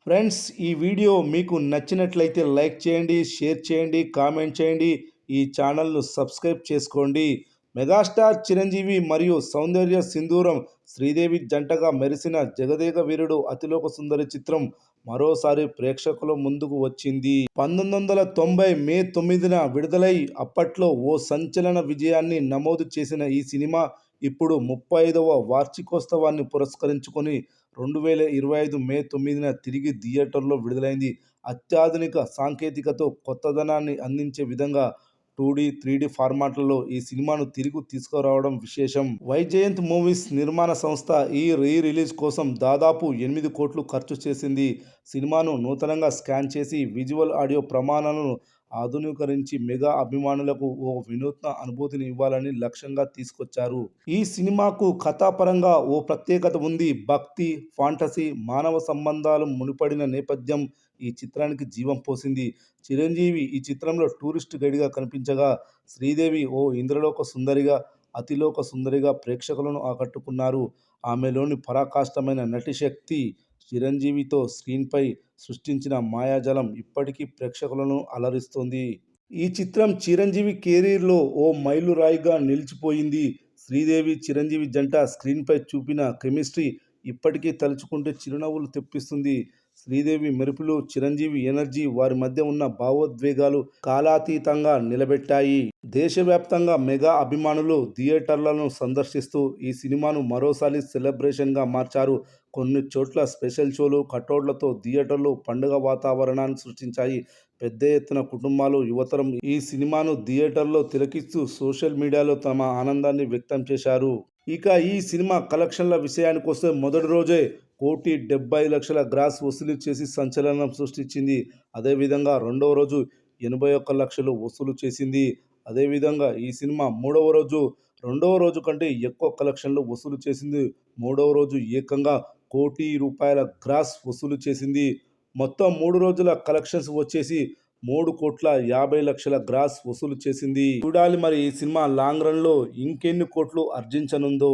Friends, ఈ video మీకు నచ్చినట్లయితే లైక్ చేయండి, షేర్ చేయండి, కామెంట్ చేయండి. ఈ ఛానల్ను సబ్స్క్రైబ్ చేసుకోండి. మెగాస్టార్ చిరంజీవి మరియు సౌందర్య సింధూరం శ్రీదేవి జంటగా మెరిసిన జగదేక వీరుడు అతిలోక సుందరి చిత్రం మరోసారి ప్రేక్షకుల ముందుకు వచ్చింది. 1990 మే 9న విడుదలై అప్పట్లో ఓ సంచలన విజయాన్ని నమోదు చేసిన ఈ సినిమా ఇప్పుడు 35వ వార్షికోత్సవాన్ని పురస్కరించుకొని 2025 మే 9న తిరిగి థియేటర్లో విడుదలైంది. అత్యాధునిక సాంకేతికతో కొత్తదనాన్ని అందించే విధంగా 2D, 3D ఫార్మాట్లలో ఈ సినిమాను తిరిగి తీసుకురావడం విశేషం. వైజయంత్ మూవీస్ నిర్మాణ సంస్థ ఈ రిలీజ్ కోసం దాదాపు 8 కోట్లు ఖర్చు చేసింది. సినిమాను నూతనంగా స్కాన్ చేసి విజువల్, ఆడియో ప్రమాణాలను ఆధునీకరించి మెగా అభిమానులకు ఓ వినూత్న అనుభూతిని ఇవ్వాలని లక్ష్యంగా తీసుకొచ్చారు. ఈ సినిమాకు కథాపరంగా ఓ ప్రత్యేకత ఉంది. భక్తి, ఫాంటసీ, మానవ సంబంధాలు ముడిపడిన నేపథ్యం ఈ చిత్రానికి జీవం పోసింది. చిరంజీవి ఈ చిత్రంలో టూరిస్ట్ గైడ్గా కనిపించగా, శ్రీదేవి ఓ ఇంద్రలోక సుందరిగా, అతిలోక సుందరిగా ప్రేక్షకులను ఆకట్టుకున్నారు. ఆమెలోని పరాకాష్ఠమైన నటిశక్తి, చిరంజీవితో స్క్రీన్పై సృష్టించిన మాయాజాలం ఇప్పటికీ ప్రేక్షకులను అలరిస్తోంది. ఈ చిత్రం చిరంజీవి కెరీర్లో ఓ మైలురాయిగా నిలిచిపోయింది. శ్రీదేవి, చిరంజీవి జంట స్క్రీన్పై చూపిన కెమిస్ట్రీ ఇప్పటికీ తలుచుకుంటే చిరునవ్వులు తెప్పిస్తుంది. శ్రీదేవి మెరుపులు, చిరంజీవి ఎనర్జీ వారి మధ్య ఉన్న భావోద్వేగాలు కాలాతీతంగా నిలబెట్టాయి. దేశవ్యాప్తంగా మెగా అభిమానులు థియేటర్లను సందర్శిస్తూ ఈ సినిమాను మరోసారి సెలబ్రేషన్గా మార్చారు. కొన్ని చోట్ల స్పెషల్ షోలు, కటౌట్లతో థియేటర్లు పండుగ వాతావరణాన్ని సృష్టించాయి. పెద్ద ఎత్తున కుటుంబాలు, యువతరం ఈ సినిమాను థియేటర్లో తిలకిస్తూ సోషల్ మీడియాలో తమ ఆనందాన్ని వ్యక్తం చేశారు. ఇక ఈ సినిమా కలెక్షన్ల విషయానికొస్తే మొదటి రోజే 1,70,00,000 గ్రాస్ వసూలు చేసి సంచలనం సృష్టించింది. అదేవిధంగా రెండవ రోజు 81,00,000 వసూలు చేసింది. అదేవిధంగా ఈ సినిమా మూడవ రోజు రెండవ రోజు కంటే ఎక్కువ కలెక్షన్లు వసూలు చేసింది. మూడవ రోజు ఏకంగా ₹1,00,00,000 గ్రాస్ వసూలు చేసింది. మొత్తం 3 రోజుల కలెక్షన్స్ వచ్చేసి 3,50,00,000 గ్రాస్ వసూలు చేసింది. చూడాలి మరి ఈ సినిమా లాంగ్ రన్లో ఇంకెన్ని కోట్లు ఆర్జించనుందో.